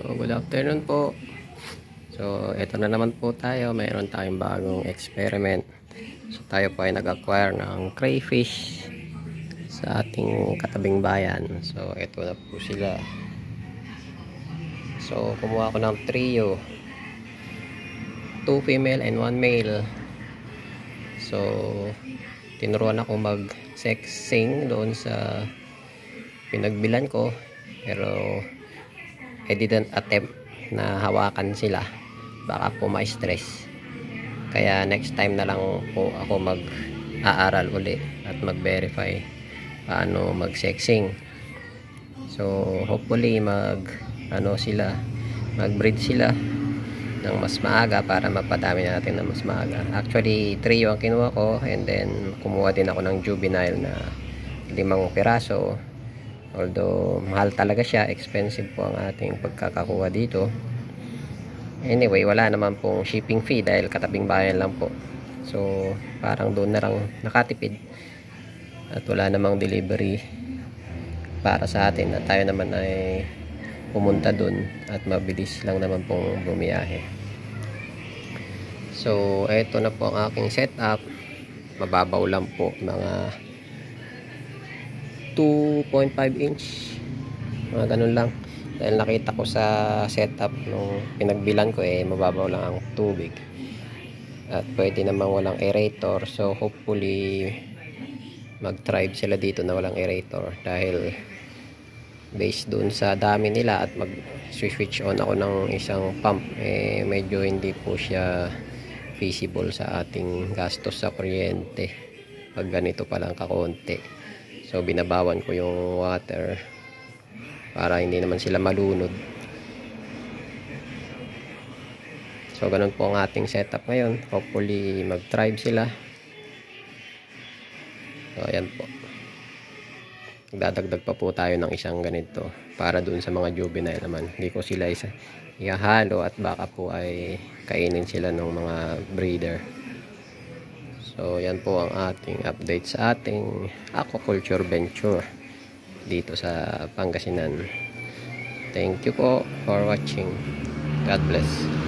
So, good afternoon po. So, ito na naman po tayo. Mayroon tayong bagong experiment. So, tayo po ay nag-acquire ng crayfish sa ating katabing bayan. So, ito na po sila. So, kumuha ko ng trio. 2 female and 1 male. So, tinuruan ako mag-sexing doon sa pinagbilan ko. Pero, I didn't attempt na hawakan sila, baka po ma-stress, kaya next time na lang po ako mag-aaral uli at mag-verify paano mag-sexing. So hopefully mag-breed sila ng mas maaga para mapadami natin ng mas maaga. Actually 3 yung kinuha ko, and then kumuha din ako ng juvenile na 5 piraso. Although mahal talaga siya, expensive po ang ating pagkakakuha dito. Anyway, wala naman pong shipping fee dahil katabing bayan lang po. So parang doon na lang nakatipid. At wala namang delivery para sa atin, at tayo naman ay pumunta doon at mabilis lang naman pong bumiyahe. So ito na po ang aking setup. Mababaw lang po, mga 2.5 inch, mga ganun lang, dahil nakita ko sa setup nung pinagbilan ko mababaw lang ang tubig at pwede namang walang aerator. So hopefully mag-thrive sila dito na walang aerator, dahil based dun sa dami nila at mag-switch on ako ng isang pump, medyo hindi po siya feasible sa ating gastos sa kuryente pag ganito pa lang kakonti. So binabawan ko yung water para hindi naman sila malunod. So ganun po ang ating setup ngayon. Hopefully mag-thrive sila. So ayan po, magdadagdag pa po tayo ng isang ganito para dun sa mga juvenile naman. Hindi ko sila ihahalo at baka po ay kainin sila ng mga breeder. So yan po ang ating update sa ating aquaculture venture dito sa Pangasinan. Thank you po for watching. God bless.